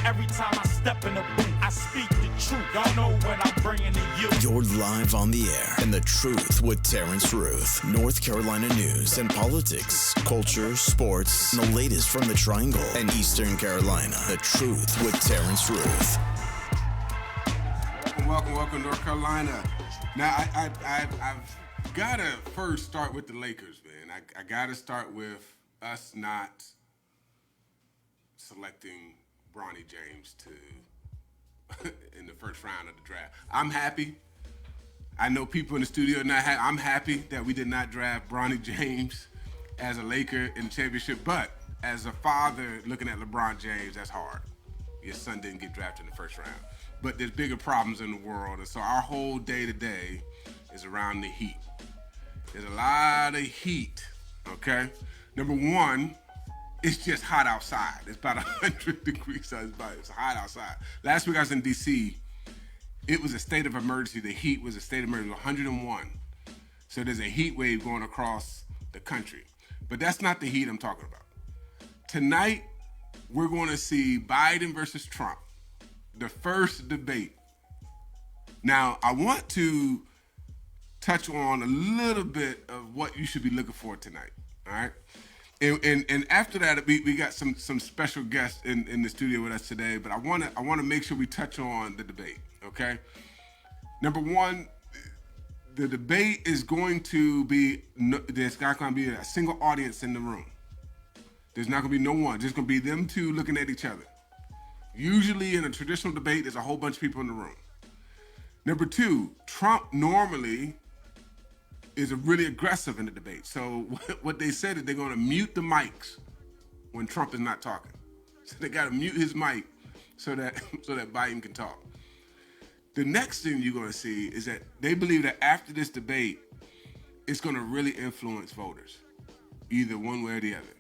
Every time I step in the booth, I speak the truth. Y'all know what I'm bringing to you. You're live on the air, and the truth with Terrance Ruth. North Carolina news and politics, culture, sports, and the latest from the Triangle and Eastern Carolina. The truth with Terrance Ruth. Welcome, North Carolina. Now, I've got to first start with the Lakers, man. I got to start with us not selecting Bronny James in the first round of the draft. I'm happy. I know people in the studio not happy. I'm happy that we did not draft Bronny James as a Laker in the championship. But as a father looking at LeBron James, that's hard. Your son didn't get drafted in the first round. But there's bigger problems in the world. And so our whole day-to-day is around the heat. There's a lot of heat, okay? Number one, it's just hot outside. It's about 100 degrees. So it's hot outside. Last week I was in D.C. It was a state of emergency. The heat was a state of emergency, 101. So there's a heat wave going across the country. But that's not the heat I'm talking about. Tonight, we're going to see Biden versus Trump, the first debate. Now, I want to touch on a little bit of what you should be looking for tonight, all right? And after that, we got some special guests in the studio with us today, but I want to make sure we touch on the debate, okay? Number one, the debate is going to be, there's not going to be a single audience in the room. There's not going to be no one. There's going to be them two looking at each other. Usually in a traditional debate, there's a whole bunch of people in the room. Number two, Trump normally is really aggressive in the debate. So what they said is they're going to mute the mics when Trump is not talking. So they got to mute his mic so that Biden can talk. The next thing you're going to see is that they believe that after this debate, it's going to really influence voters, either one way or the other.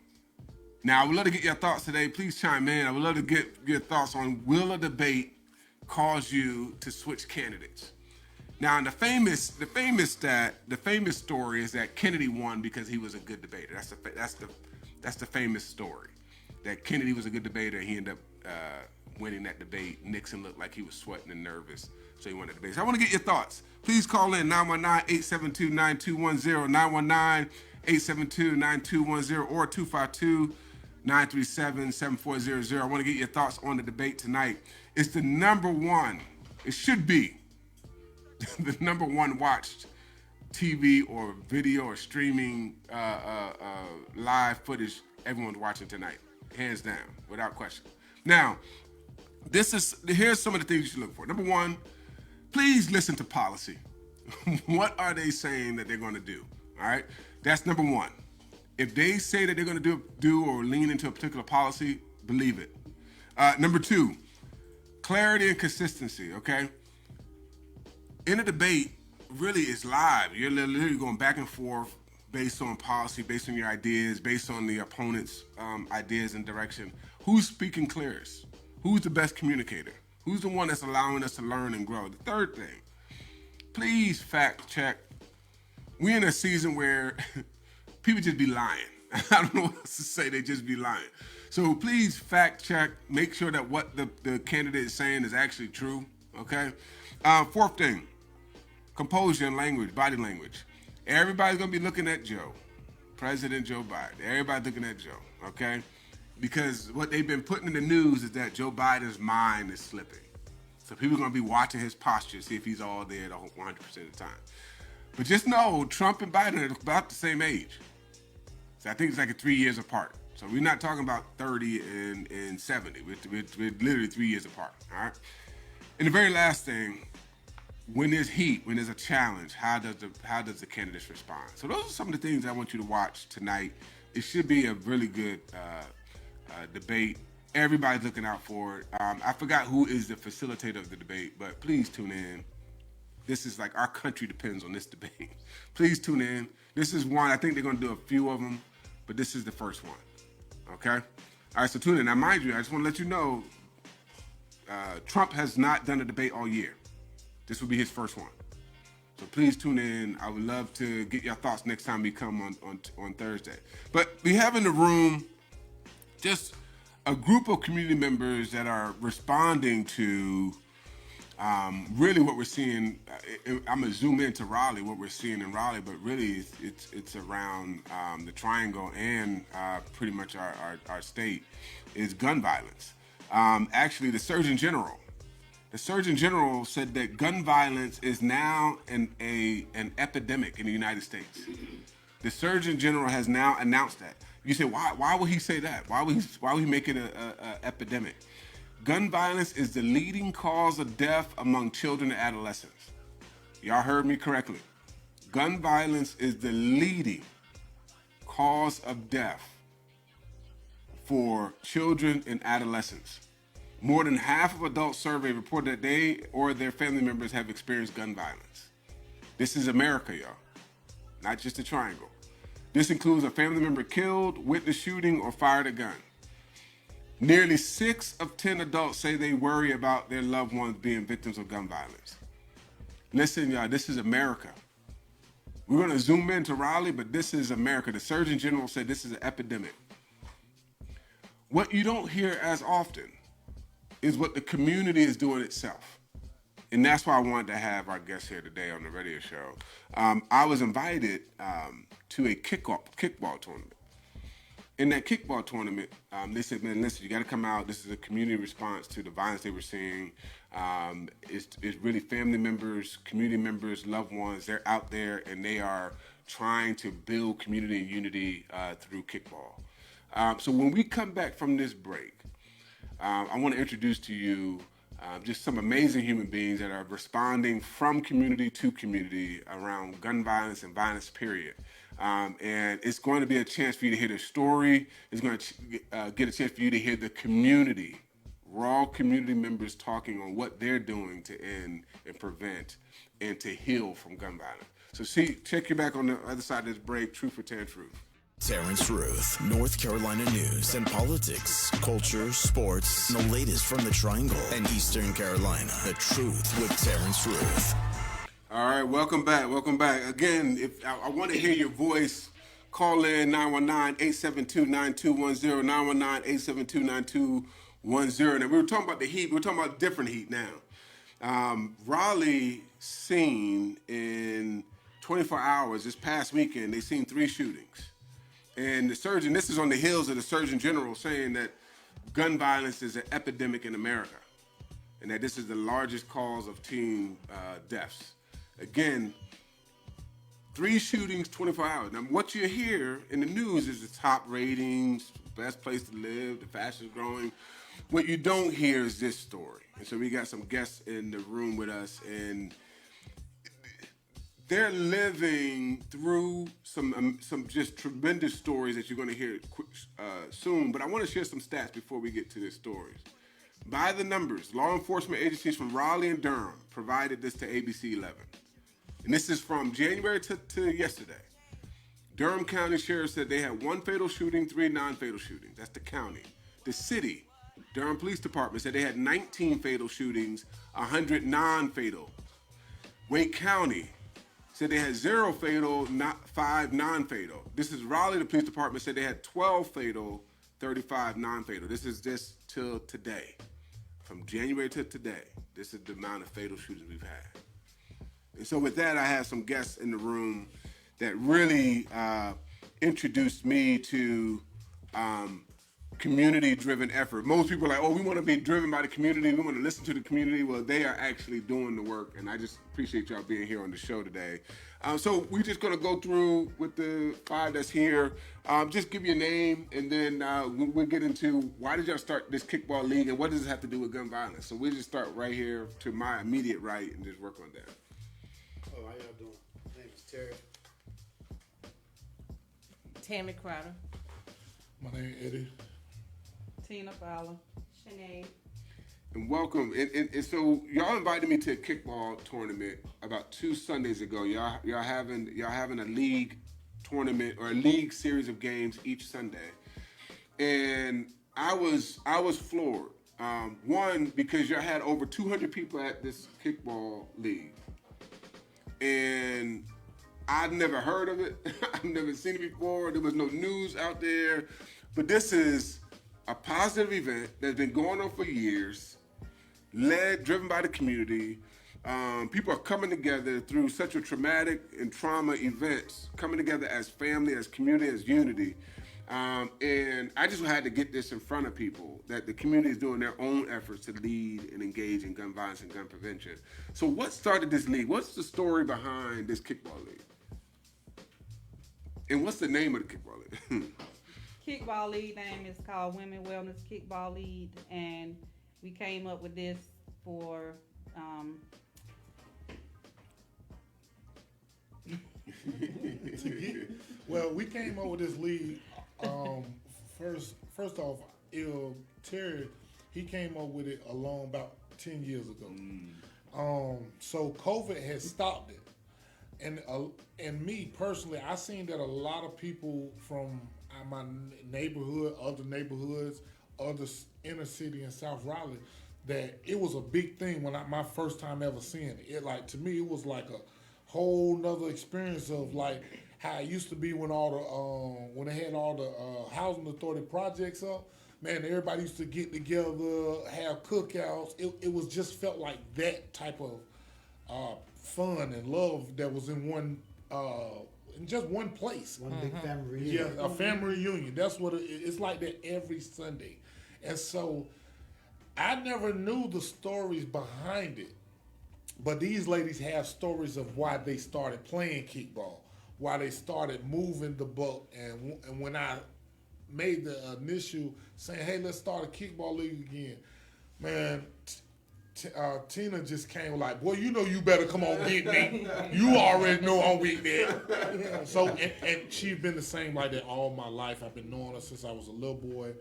Now, I would love to get your thoughts today. Please chime in. I would love to get your thoughts on, will a debate cause you to switch candidates? Now, the famous story is that Kennedy won because he was a good debater. That's the famous story, that Kennedy was a good debater. He ended up winning that debate. Nixon looked like he was sweating and nervous, so he won the debate. So I want to get your thoughts. Please call in 919-872-9210, 919-872-9210, or 252-937-7400. I want to get your thoughts on the debate tonight. It's the number one. It should be the number one watched TV or video or streaming live footage everyone's watching tonight, hands down, without question. Now, here's some of the things you should look for. Number one, please listen to policy. What are they saying that they're going to do? All right, that's number one. If they say that they're going to do or lean into a particular policy, believe it. Number two, clarity and consistency, okay? In a debate, really is live. You're literally going back and forth based on policy, based on your ideas, based on the opponent's ideas and direction. Who's speaking clearest? Who's the best communicator? Who's the one that's allowing us to learn and grow? The third thing, please fact check. We're in a season where people just be lying. I don't know what else to say. They just be lying. So please fact check. Make sure that what the candidate is saying is actually true. Okay. Fourth thing, composure and language, body language. Everybody's going to be looking at Joe, President Joe Biden. Everybody's looking at Joe. Okay. Because what they've been putting in the news is that Joe Biden's mind is slipping. So people are going to be watching his posture, see if he's all there 100% of the time. But just know, Trump and Biden are about the same age. So I think it's like 3 years apart. So we're not talking about 30 and 70. We're literally 3 years apart, all right? And the very last thing, when there's heat, when there's a challenge, how does the candidates respond? So those are some of the things I want you to watch tonight. It should be a really good debate. Everybody's looking out for it. I forgot who is the facilitator of the debate, but please tune in. This is like our country depends on this debate. Please tune in. This is one. I think they're going to do a few of them, but this is the first one. Okay? All right, so tune in. Now, mind you, I just want to let you know, Trump has not done a debate all year. This will be his first one. So please tune in. I would love to get your thoughts next time we come on Thursday. But we have in the room just a group of community members that are responding to really what we're seeing. I'm gonna zoom into Raleigh, what we're seeing in Raleigh, but really it's around the Triangle and pretty much our state is gun violence. Actually, the Surgeon General said that gun violence is now an epidemic in the United States. The Surgeon General has now announced that. You say, why would he say that? Why would he make it a epidemic? Gun violence is the leading cause of death among children and adolescents. Y'all heard me correctly. Gun violence is the leading cause of death for children and adolescents. More than half of adults surveyed reported that they or their family members have experienced gun violence. This is America, y'all, not just the Triangle. This includes a family member killed, witnessed shooting, or fired a gun. Nearly 6 of 10 adults say they worry about their loved ones being victims of gun violence. Listen, y'all, this is America. We're going to zoom into Raleigh, but this is America. The Surgeon General said this is an epidemic. What you don't hear as often is what the community is doing itself. And that's why I wanted to have our guest here today on the radio show. I was invited to a kickball tournament. In that kickball tournament, they said, man, listen, you got to come out. This is a community response to the violence they were seeing. It's really family members, community members, loved ones. They're out there, and they are trying to build community and unity through kickball. So when we come back from this break, I want to introduce to you just some amazing human beings that are responding from community to community around gun violence and violence, period. And it's going to be a chance for you to hear their story. It's going to get a chance for you to hear the community, raw community members talking on what they're doing to end and prevent and to heal from gun violence. So check you back on the other side of this break. Truth with Terrance Ruth. Terrance Ruth, North Carolina news and politics, culture, sports, and the latest from the Triangle and Eastern Carolina. The Truth with Terrance Ruth. All right, welcome back. Again, if I want to hear your voice, call in 919-872-9210, 919-872-9210. Now, we were talking about the heat. We're talking about different heat now. Raleigh seen in 24 hours, this past weekend, they seen 3 shootings. And this is on the heels of the Surgeon General saying that gun violence is an epidemic in America and that this is the largest cause of teen deaths. Again, 3 shootings, 24 hours. Now, what you hear in the news is the top ratings, best place to live, the fastest growing. What you don't hear is this story. And so we got some guests in the room with us, and they're living through some just tremendous stories that you're going to hear soon. But I want to share some stats before we get to the stories. By the numbers, law enforcement agencies from Raleigh and Durham provided this to ABC 11. And this is from January to yesterday. Durham County Sheriff said they had 1 fatal shooting, 3 non-fatal shootings. That's the county. The city, Durham Police Department, said they had 19 fatal shootings, 100 non-fatal. Wake County said they had 0 fatal, 5 non-fatal. This is Raleigh. The police department said they had 12 fatal, 35 non-fatal. This is just till today. From January to today, this is the amount of fatal shootings we've had. And so with that, I have some guests in the room that really introduced me to community-driven effort. Most people are like, oh, we want to be driven by the community. We want to listen to the community. Well, they are actually doing the work, and I just appreciate y'all being here on the show today. So we're just going to go through with the 5 that's here. Just give your name, and then we'll get into why did y'all start this kickball league, and what does it have to do with gun violence? So we'll just start right here to my immediate right and just work on that. Oh, how y'all doing? My name is Terry. Tammy Crowder. My name is Eddie. Tina Fowler. Shanae. And welcome. And so y'all invited me to a kickball tournament about 2 Sundays ago. Y'all having a league tournament or a league series of games each Sunday. And I was floored. One, because y'all had over 200 people at this kickball league. And I'd never heard of it. I've never seen it before. There was no news out there. But this is a positive event that's been going on for years, driven by the community. People are coming together through such a traumatic and trauma events, coming together as family, as community, as unity. And I just had to get this in front of people, that the community is doing their own efforts to lead and engage in gun violence and gun prevention. So what started this league? What's the story behind this kickball league? And what's the name of the kickball league? Kickball league name is called Women Wellness Kickball League, and we came up with this for Well, we came up with this league. First off, Terry, he came up with it about 10 years ago. So COVID has stopped it, and me personally, I seen that a lot of people from my neighborhood, other neighborhoods, other inner city in South Raleigh, that it was a big thing when my first time ever seeing it. It, like, to me, it was like a whole nother experience of like how it used to be when when they had all the housing authority projects up. Man, everybody used to get together, have cookouts. It was just felt like that type of fun and love that was in just one place. One big family reunion. Yeah, a family reunion. That's what it's like that every Sunday. And so I never knew the stories behind it. But these ladies have stories of why they started playing kickball, why they started moving the buck. And when I made the initial saying, hey, let's start a kickball league again, man, Tina just came like, boy, you know you better come on get me. You already know I'm with that. So, and she's been the same like that all my life. I've been knowing her since I was a little boy.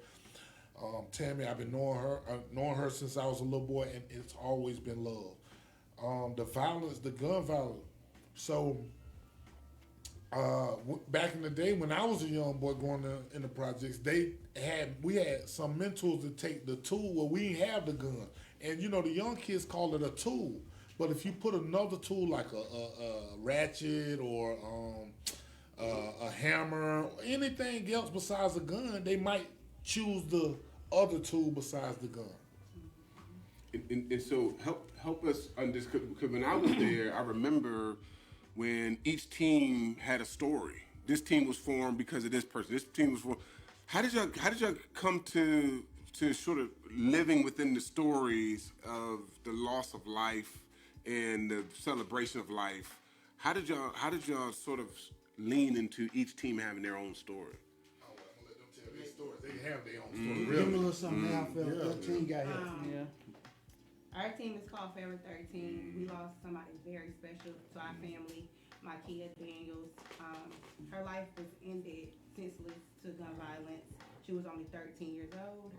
Tammy, I've been knowing her since I was a little boy, and it's always been love. The violence, the gun violence. So, back in the day when I was a young boy going in the projects, we had some mentors to take the tool where we didn't have the gun. And you know, the young kids call it a tool. But if you put another tool like a ratchet or a hammer or anything else besides a gun, they might choose the other tool besides the gun. And so help us understand, because when I was there, I remember when each team had a story. This team was formed because of this person. This team was formed. How did y'all come to sort of living within the stories of the loss of life and the celebration of life? How did y'all sort of lean into each team having their own story? I'm gonna let them tell their stories. They have their own story. Give me a little something now, Phil. What team got here? Our team is called Forever 13. We lost somebody very special to our family, my kid Daniels. Her life was ended senseless to gun violence. She was only 13 years old.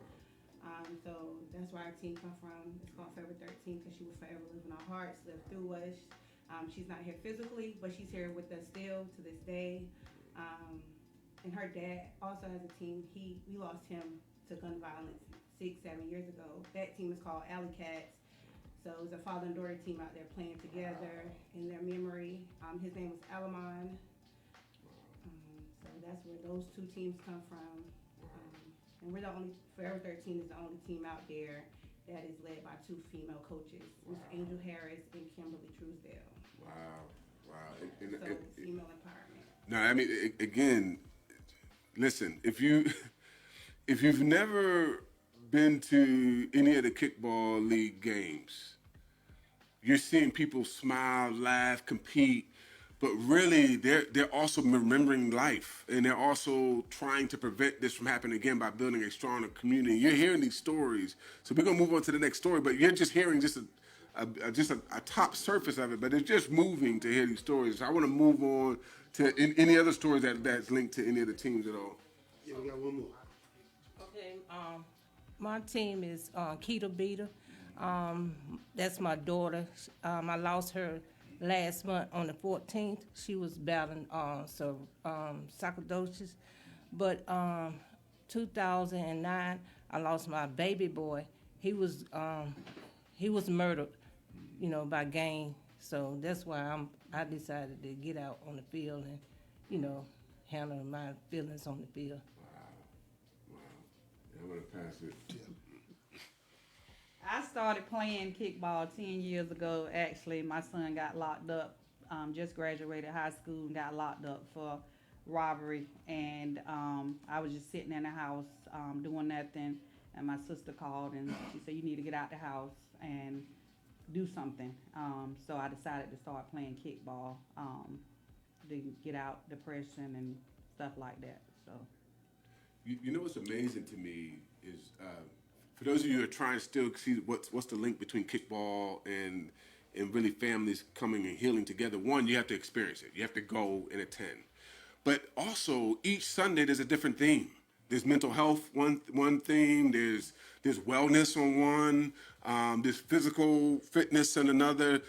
So that's where our team come from. It's called Forever 13 because she will forever live in our hearts, live through us. She's not here physically, but she's here with us still to this day. And her dad also has a team. We lost him to gun violence 6-7 years ago. That team is called Alley Cats. So it's a father and daughter team out there playing together in their memory. His name was Alamon. So that's where those two teams come from. And we're Forever 13 is the only team out there that is led by two female coaches. It's Angel Harris and Kimberly Truesdale. Wow. So it's female empowerment. No, I mean, again, listen, if you've never been to any of the kickball league games, you're seeing people smile, laugh, compete, but really they're also remembering life, and they're also trying to prevent this from happening again by building a stronger community. You're hearing these stories, so we're gonna move on to the next story, but you're just hearing just a top surface of it, but it's just moving to hear these stories. So I want to move on to any other stories that's linked to any of the teams at all. Yeah, we got one more. Okay, my team is Keto Beater. That's my daughter. I lost her last month on the 14th. She was battling sarcoidosis. But 2009, I lost my baby boy. He was murdered, by gang. So that's why I decided to get out on the field and, handle my feelings on the field. Wow. I'm gonna pass it. I started playing kickball 10 years ago. Actually, my son got locked up, just graduated high school and got locked up for robbery. And I was just sitting in the house doing nothing. And my sister called and she said, you need to get out the house and do something. So I decided to start playing kickball to get out depression and stuff like that. So. You know what's amazing to me is for those of you who are trying to still see what's the link between kickball and really families coming and healing together. One, you have to experience it. You have to go and attend. But also, each Sunday there's a different theme. There's mental health, one theme. There's wellness on one. There's physical fitness on another.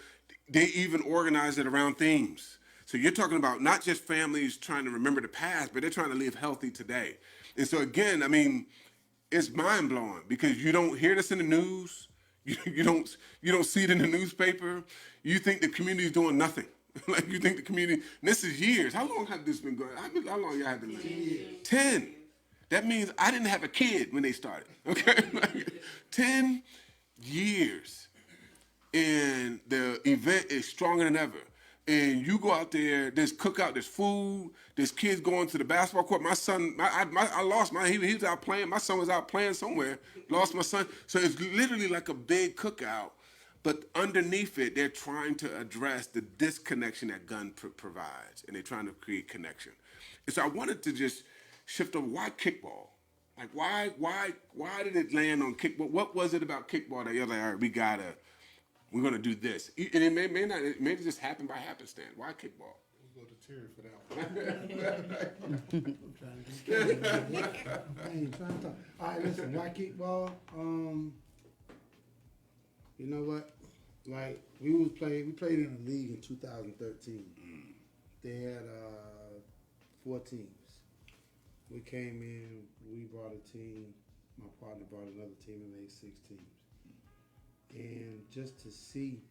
They even organize it around themes. So you're talking about not just families trying to remember the past, but they're trying to live healthy today. And so again, I mean, it's mind blowing because you don't hear this in the news. You don't see it in the newspaper. You think the community is doing nothing. Like you think the community. And this is years. How long have this been going? How long y'all had to live? 10 years. 10. That means I didn't have a kid when they started. Okay, like 10 years, and the event is stronger than ever. And you go out there, there's cookout, there's food, there's kids going to the basketball court. My son, I lost mine. He was out playing. My son was out playing somewhere. Lost my son. So it's literally like a big cookout. But underneath it, they're trying to address the disconnection that gun provides. And they're trying to create connection. And so I wanted to just shift over. Why kickball? Like, why did it land on kickball? What was it about kickball that you're like, all right, we're going to do this? And it may just happen by happenstance. Why kickball? We'll go to Terry for that one. I ain't trying to talk. All right, listen, why kickball? You know what? Like, we played in a league in 2013. They had 4 teams. We came in, we brought a team, my partner brought another team and made 6 teams. And just to see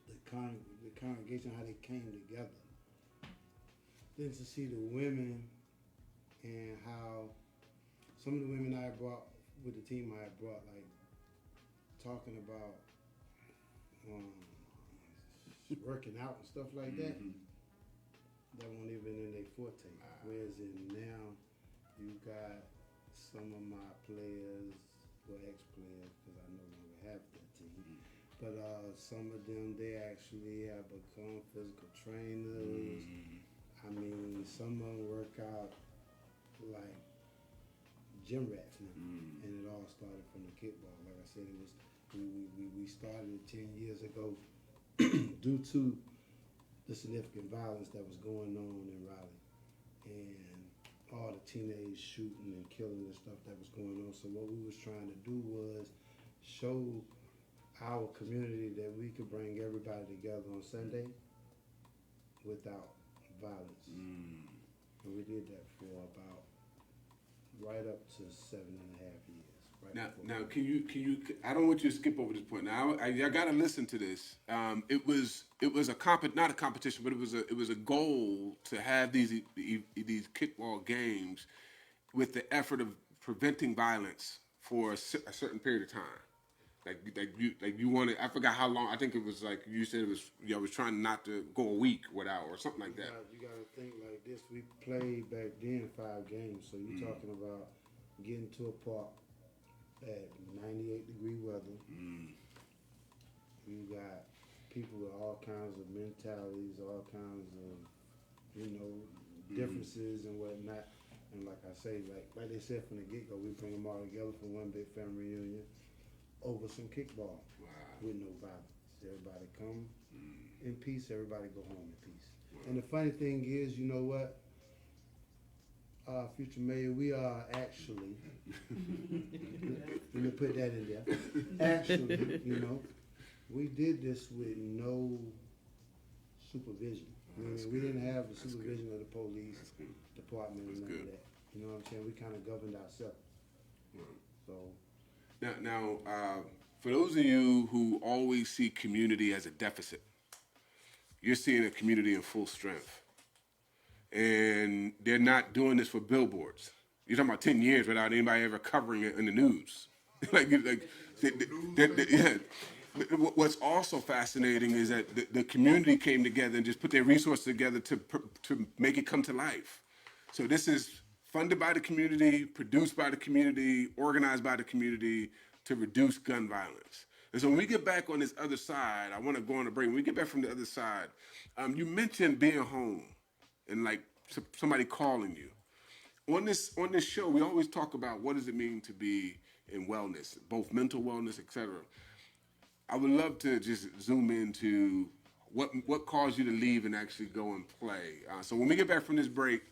the congregation, how they came together. Then to see the women and how some of the women I brought with the team I brought, like talking about working out and stuff like that. That won't even in their forte. Whereas now you got some of my players, well, ex-players, because I no longer have that team. But some of them, they actually have become physical trainers. I mean, some of them work out like gym rats now. And it all started from the kickball. Like I said, it was we started it 10 years ago due to the significant violence that was going on in Raleigh and all the teenage shooting and killing and stuff that was going on. So what we was trying to do was show our community that we could bring everybody together on Sunday without violence. And we did that for about right up to 7.5 years. Now, can you? I don't want you to skip over this point. Now, I got to listen to this. It was not a competition, but it was a goal to have these kickball games with the effort of preventing violence for a certain period of time. Like you wanted. I forgot how long. I think it was like you said it was. I was trying not to go a week without or something like that. You got to think like this. We played back then 5 games, so you're talking about getting to a park at 98-degree weather. You got people with all kinds of mentalities, all kinds of, differences and whatnot. And like I say, like they said from the get-go, we bring them all together for one big family reunion over some kickball with no violence. Everybody come in peace, everybody go home in peace. And the funny thing is, you know what? Future Mayor, we are actually, let me put that in there. Actually, we did this with no supervision. We didn't have the supervision of the police department and none of that. You know what I'm saying? We kind of governed ourselves. So. Now, for those of you who always see community as a deficit, you're seeing a community in full strength. And they're not doing this for billboards. You're talking about 10 years without anybody ever covering it in the news. Yeah. What's also fascinating is that the community came together and just put their resources together to make it come to life. So this is funded by the community, produced by the community, organized by the community to reduce gun violence. And so when we get back on this other side, I want to go on a break. When we get back from the other side, you mentioned being home and like somebody calling you. On this show, we always talk about what does it mean to be in wellness, both mental wellness, etc. I would love to just zoom into what caused you to leave and actually go and play. So when we get back from this break,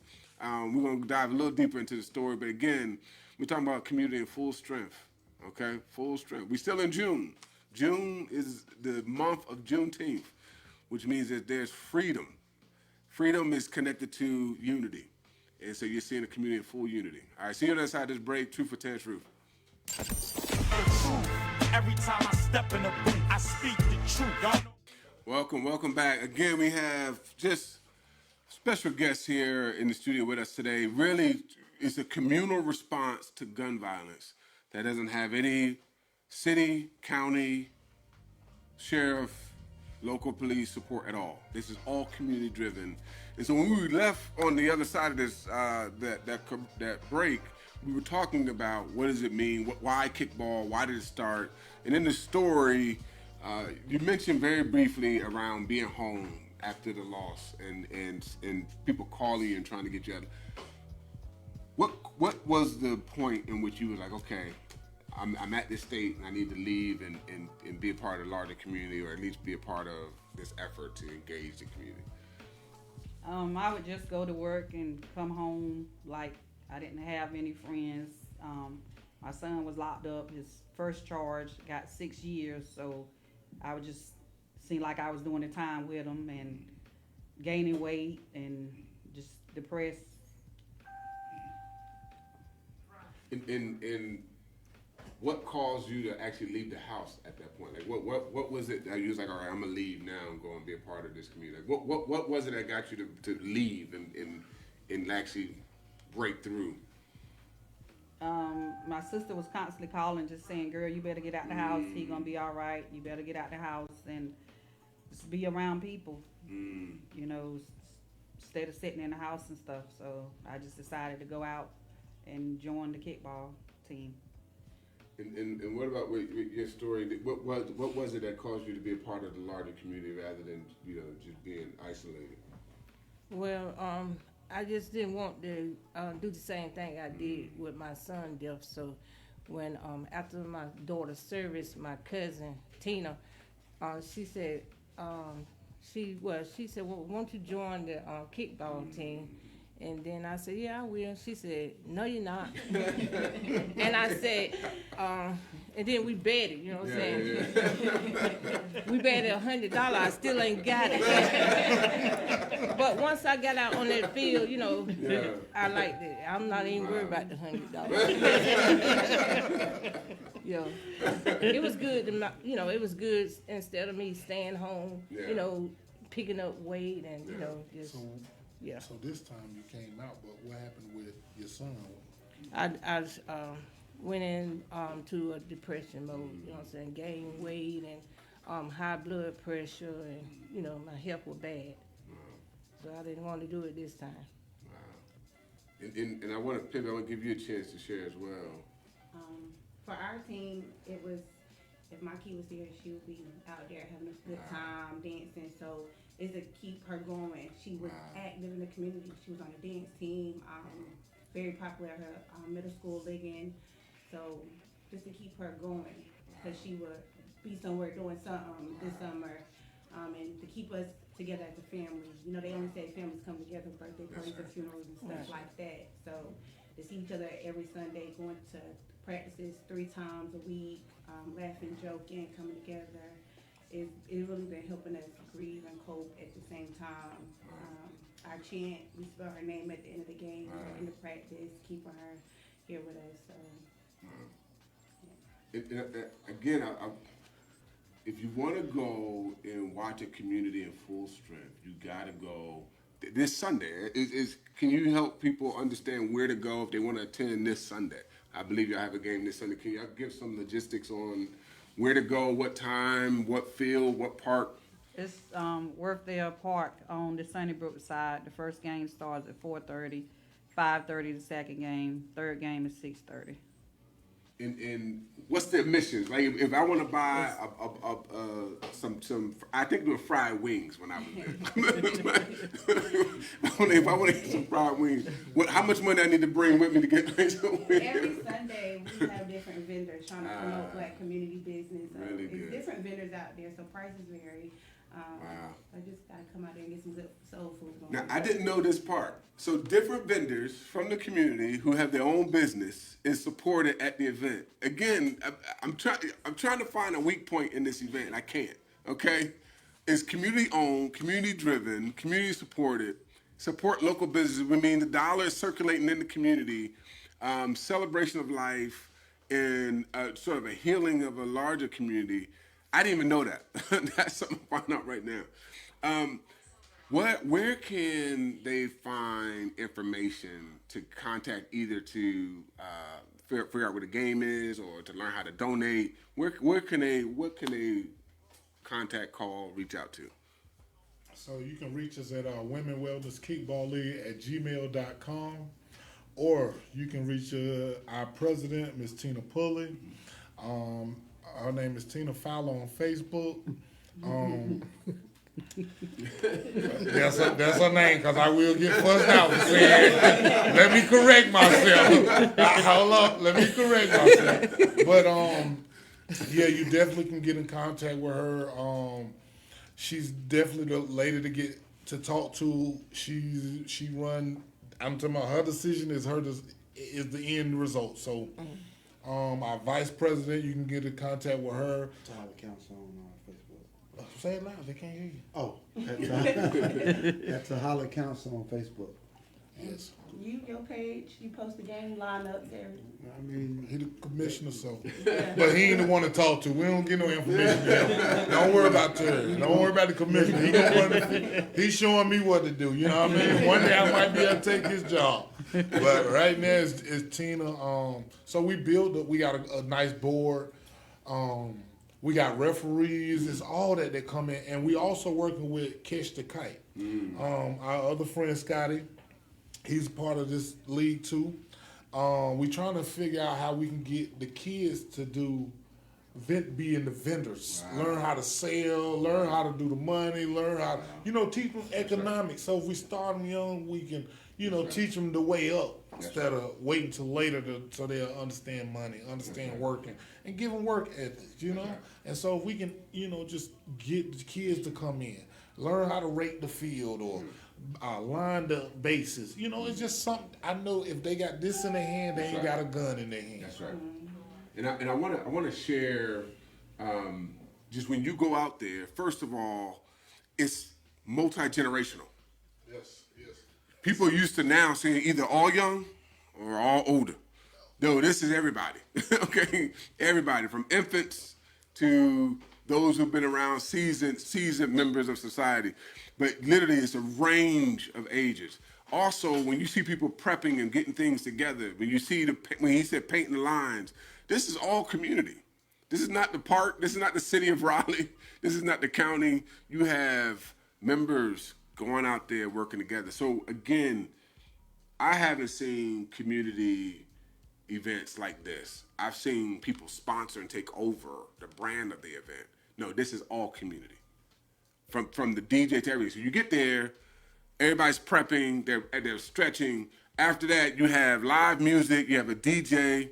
we're going to dive a little deeper into the story. But again, we're talking about community in full strength, okay? Full strength. We're still in June. June is the month of Juneteenth, which means that there's freedom. Freedom is connected to unity. And so you're seeing a community in full unity. All right, see you on the other side of this break. Truth for Terrance Ruth. The truth. Every time I step in the booth, I speak the truth. Y'all know. Welcome back. Again, we have just special guests here in the studio with us today. Really, it's a communal response to gun violence that doesn't have any city, county, sheriff, local police support at all. This is all community driven. And so when we left on the other side of this that break, we were talking about what does it mean, why kickball, why did it start, and in the story, you mentioned very briefly around being home after the loss and people calling you and trying to get you out. What was the point in which you was like, okay, I'm at this state and I need to leave and be a part of the larger community, or at least be a part of this effort to engage the community? I would just go to work and come home like I didn't have any friends. My son was locked up. His first charge got 6 years, so I would just seem like I was doing the time with him and gaining weight and just depressed. And what caused you to actually leave the house at that point? Like what was it that you was like, all right, I'm gonna leave now and go and be a part of this community? Like, what was it that got you to leave and actually break through? My sister was constantly calling, just saying, girl, you better get out the house. He gonna be all right. You better get out the house and just be around people, you know, instead of sitting in the house and stuff. So I just decided to go out and join the kickball team. And what about with your story? What was it that caused you to be a part of the larger community rather than, you know, just being isolated? Well, I just didn't want to do the same thing I did with my son's death. So when after my daughter's service, my cousin Tina, she said, well, won't you join the kickball team? And then I said, yeah, I will. She said, no, you're not. And I said, and then we betted, you know what I'm saying? Yeah. We betted $100. I still ain't got it. But once I got out on that field, you know, I liked it. I'm not even worried about the $100. Yeah. It was good, you know, it was good instead of me staying home, you know, picking up weight and, you know, just... Yeah. So this time you came out, but what happened with your son? I went in to a depression mode, you know what I'm saying, gained weight and high blood pressure, and, you know, my health was bad. So I didn't want to do it this time. Wow. And I want to pivot, I want to give you a chance to share as well. For our team, it was, if my kid was here, she would be out there having a good time, dancing, so is to keep her going. She was active in the community. She was on the dance team, very popular at her middle school league. So just to keep her going, because she would be somewhere doing something this summer, and to keep us together as a family. You know, they only say families come together, birthday parties and funerals and stuff like that. So to see each other every Sunday, going to practices 3 times a week, laughing, joking, coming together, it really been helping us grieve and cope at the same time. Our chant, we spell her name at the end of the game, in the practice, keeping her here with us. So, Again, if you want to go and watch a community in full strength, you got to go this Sunday. Can you help people understand where to go if they want to attend this Sunday? I believe y'all have a game this Sunday. Can y'all give some logistics on where to go, what time, what field, what park? It's Worthdale Park on the Sunnybrook side. The first game starts at 4:30, 5:30 the second game, third game is 6:30. And what's the admissions? Like if I want to buy some, I think they were fried wings when I was there. If I want to get some fried wings, how much money I need to bring with me to get some wings? Every Sunday we have different vendors trying to promote Black community business. Really It's good. different vendors out there, so prices vary. Wow. I just gotta come out there and get some good soul food. Now I didn't know this part. So different vendors from the community who have their own business is supported at the event. Again, I'm trying to find a weak point in this event. I can't. Okay, it's community owned, community driven, community supported. Support local businesses. We mean the dollar is circulating in the community. Celebration of life and sort of a healing of a larger community. I didn't even know that. That's something I'm finding out right now. Where can they find information to contact either to figure out where the game is or to learn how to donate? What can they contact, call, reach out to? So you can reach us at Women Wellness Kickball League at gmail.com, or you can reach our president, Ms. Tina Pulley. Her name is Tina Fowler on Facebook. That's her name, because I will get fussed out for saying. Let me correct myself. Hold up, let me correct myself. But yeah, you definitely can get in contact with her. She's definitely the lady to get to talk to. She run. I'm talking about her decision is the end result. So. Our vice president, you can get in contact with her. Tyler Council on Facebook. Say it loud, they can't hear you. Oh, that's a Holler Council on Facebook. Yes. Your page, you post the game lineup there. I mean, He the commissioner, so. But he ain't the one to talk to. We don't get no information to him. Don't worry about Terry. Don't worry about the commissioner. He's showing me what to do. You know what I mean? One day I might be able to take his job. But right now it's Tina. So we got a nice board. We got referees. It's all that come in. And we also working with Catch the Kite. Our other friend, Scotty, he's part of this league too. We trying to figure out how we can get the kids to being the vendors, learn how to sell, learn how to do the money, learn how to, teach them economics. So if we start them young, we can, teach them the way up instead of waiting till later so they'll understand money, understand working, and give them work ethics, And so if we can, just get the kids to come in, learn how to rake the field or line the bases. It's just something. I know if they got this in their hand, they ain't got a gun in their hand. That's right. And I want to share just when you go out there. First of all, it's multi-generational. Yes. People used to now saying either all young or all older. No, this is everybody. Okay, everybody from infants to those who've been around, seasoned members of society. But literally, it's a range of ages. Also, when you see people prepping and getting things together, when he said painting the lines, this is all community. This is not the park. This is not the city of Raleigh. This is not the county. You have members going out there working together. So again, I haven't seen community events like this. I've seen people sponsor and take over the brand of the event. No, this is all community. From the DJ to everything. So you get there, everybody's prepping, they're stretching. After that, you have live music, you have a DJ.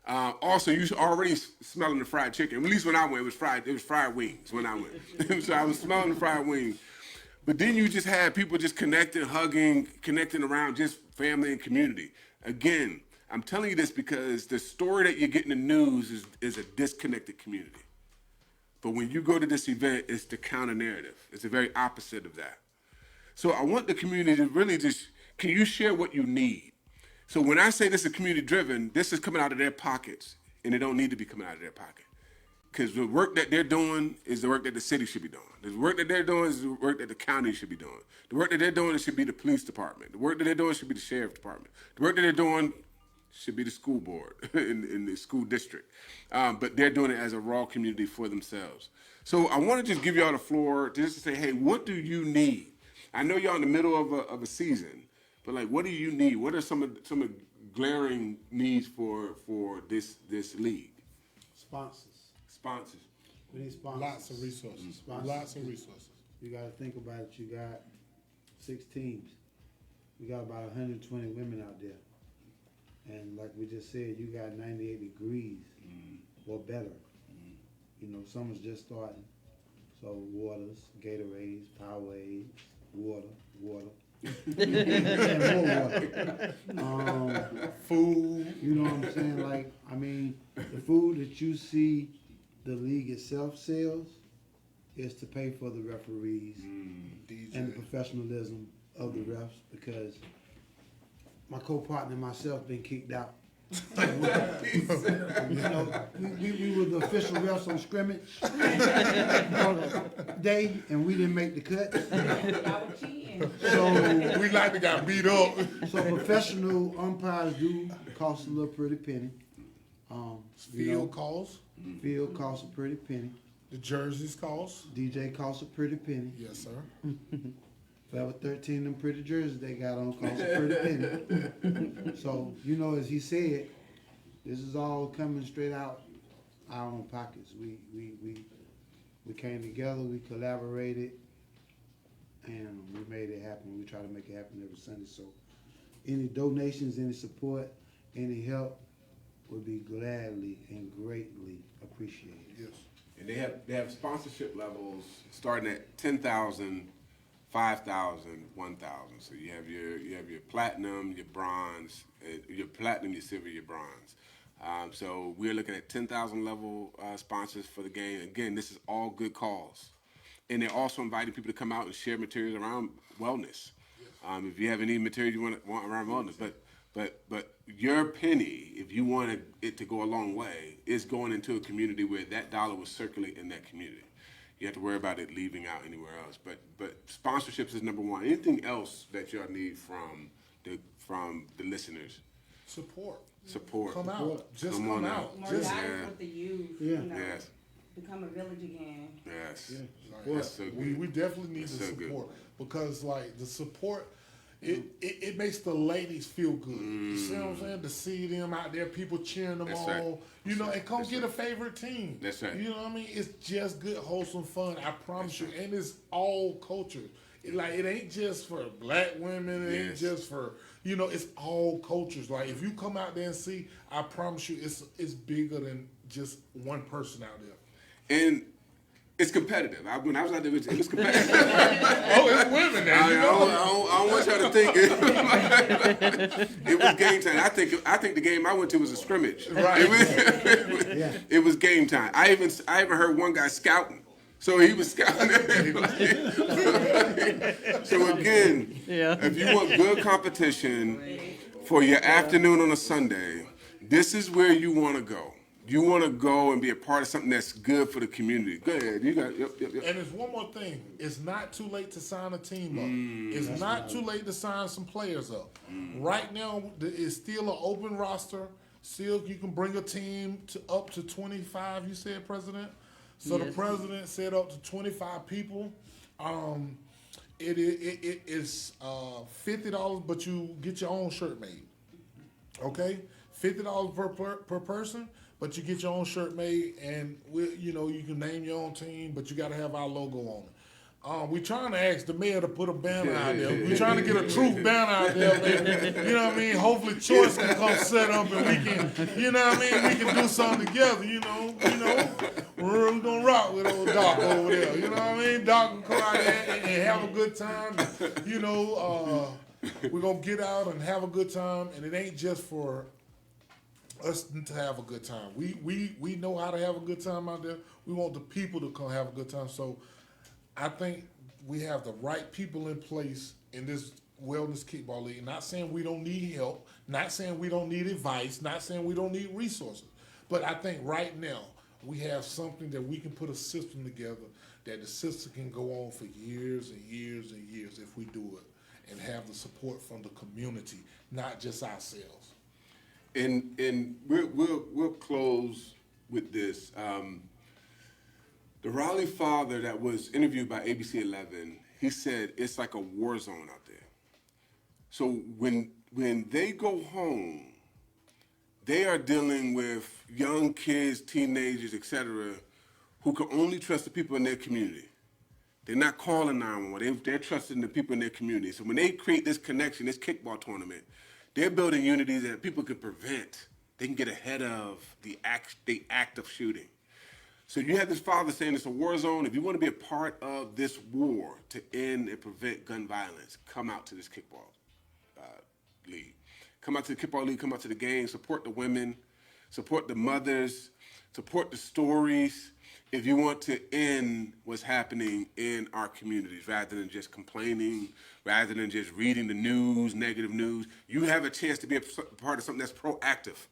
Also, you're already smelling the fried chicken. At least when I went, it was fried wings when I went. So I was smelling the fried wings. But then you just had people just connecting, hugging, connecting around just family and community. Again, I'm telling you this because the story that you get in the news is a disconnected community. But when you go to this event, it's the counter narrative. It's the very opposite of that. So I want the community to really can you share what you need? So when I say this is community driven, this is coming out of their pockets, and it don't need to be coming out of their pocket. because the work that they're doing is the work that the city should be doing. The work that they're doing is the work that the county should be doing. The work that they're doing should be the police department. The work that they're doing should be the sheriff's department. The work that they're doing should be the school board in the school district. But they're doing it as a raw community for themselves. So I want to just give y'all the floor just to say, hey, what do you need? I know y'all in the middle of a season, but like, what do you need? What are some of the glaring needs for this league? Sponsors. We need sponsors. Lots of resources. Sponsors. Lots of resources. You got to think about it. You got 6 teams. You got about 120 women out there. And like we just said, you got 98 degrees or better. You know, summer's just starting. So waters, Gatorades, Powerades, water. And more water. Food. You know what I'm saying? Like, I mean, the food that you see the league itself sells is to pay for the referees and the professionalism of the refs, because my co-partner and myself been kicked out. You know, we were the official refs on scrimmage day, and we didn't make the cut. Y'all were cheating. So We like to got beat up. So professional umpires do cost a little pretty penny. Field calls. Field costs a pretty penny. The jerseys cost. DJ costs a pretty penny. Yes, sir. Forever 13, them pretty jerseys they got on cost a pretty penny. So, you know, as he said, this is all coming straight out our own pockets. We came together, we collaborated, and we made it happen. We try to make it happen every Sunday. So any donations, any support, any help would be gladly and greatly appreciated. Yes. And they have sponsorship levels starting at 10,000, 5,000, 1,000. So you have your platinum, your bronze, your platinum, your silver, your bronze. So we're looking at 10,000 level sponsors for the game. Again, this is all good cause, and they're also inviting people to come out and share materials around wellness. If you have any material you want around wellness, but your penny, if you want it to go a long way, is going into a community where that dollar will circulate in that community. You have to worry about it leaving out anywhere else. But sponsorships is number one. Anything else that y'all need from the listeners? Support. Come Come out. Just come on out. More Just guidance with the youth. Yeah. You know, Yes. become a village again. Yes. Yeah. That's so we good. definitely need That's the so good. support, because like the support, it makes the ladies feel good. You see what I'm saying? To see them out there, people cheering them That's on. right. You know, and come That's get right. a favorite team. That's right. You know what I mean? It's just good, wholesome fun. I promise you. And it's all culture. It ain't just for black women. It ain't Yes. just for, you know, it's all cultures. Like if you come out there and see, I promise you, it's bigger than just one person out there. And it's competitive. When I was out there, it was competitive. Oh, it's women now. I You know? don't want y'all to think it was game time. I think the game I went to was a scrimmage. Right. It was game time. I even heard one guy scouting. So he was scouting. So again, if you want good competition for your afternoon on a Sunday, this is where you want to go. You want to go and be a part of something that's good for the community. Go ahead. You got yep. And there's one more thing. It's not too late to sign a team up. It's not too late to sign some players up. Right now, it's still an open roster. Still, you can bring a team up to 25, you said, President? So the president said up to 25 people. It is $50, but you get your own shirt made. Okay? $50 per person. But you get your own shirt made, and you can name your own team, but you got to have our logo on it. We're trying to ask the mayor to put a banner out there. We're trying to get a truth banner out there, man. You know what I mean? Hopefully Choice can come set up, and we can, you know what I mean? We can do something together, you know. We're going to rock with old Doc over there. You know what I mean? Doc can come out there and have a good time. We're going to get out and have a good time, and it ain't just for us to have a good time. We know how to have a good time out there. We want the people to come have a good time. So I think we have the right people in place in this wellness kickball league. Not saying we don't need help, not saying we don't need advice, not saying we don't need resources. But I think right now we have something that we can put a system together that the system can go on for years and years and years if we do it and have the support from the community, not just ourselves. And we'll close with this. The Raleigh father that was interviewed by ABC 11, he said it's like a war zone out there. So when they go home, they are dealing with young kids, teenagers, etc., who can only trust the people in their community. They're not calling 911. They're trusting the people in their community. So when they create this connection, this kickball tournament, they're building unity that people can prevent. They can get ahead of the act of shooting. So you have this father saying it's a war zone. If you want to be a part of this war to end and prevent gun violence, come out to this kickball league. Come out to the kickball league, come out to the game, support the women, support the mothers, support the stories. If you want to end what's happening in our communities, rather than just complaining, rather than just reading the news, negative news, you have a chance to be a part of something that's proactive,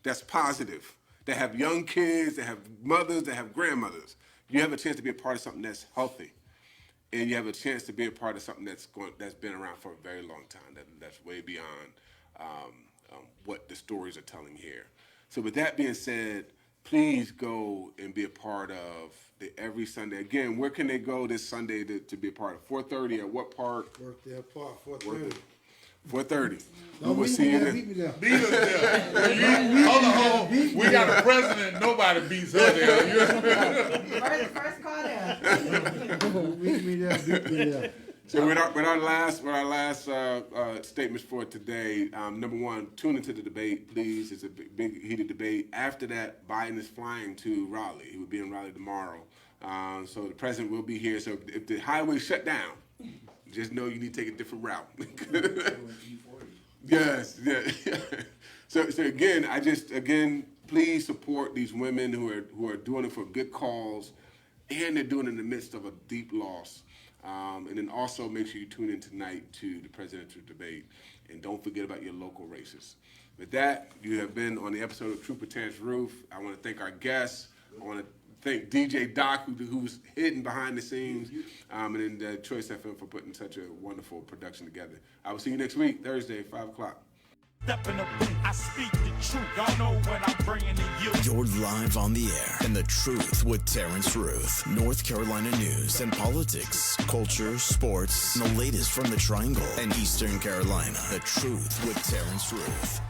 that's positive, that have young kids, that have mothers, that have grandmothers. You have a chance to be a part of something that's healthy. And you have a chance to be a part of something that's been around for a very long time, that's way beyond what the stories are telling here. So with that being said, please go and be a part of the every Sunday. Again, where can they go this Sunday to be a part of? 4:30 at what park? Workdale Park, 4:30. 4:30. No, We will see you there. Meet me there. Beat us there. Hold on. We got a president. Nobody beats her there. First call there. Meet me there. Beat me there. So with our last statements for today, number one, tune into the debate, please. It's a big heated debate. After that, Biden is flying to Raleigh. He will be in Raleigh tomorrow. So the president will be here. So if the highway shut down, just know you need to take a different route. Yes, yeah. So again, please support these women who are doing it for good cause, and they're doing it in the midst of a deep loss. And then also make sure you tune in tonight to the presidential debate, and don't forget about your local races. With that, you have been on the episode of Politician Terrance Ruth. I want to thank our guests. I want to thank DJ Doc, who's hidden behind the scenes, and then Choice FM for putting such a wonderful production together. I will see you next week, Thursday, 5 o'clock. Step in the booth, I speak the truth. Y'all know what I'm bringing to you. You're live on the air, and the truth with Terrance Ruth. North Carolina news and politics, culture, sports, and the latest from the Triangle and Eastern Carolina. The truth with Terrance Ruth.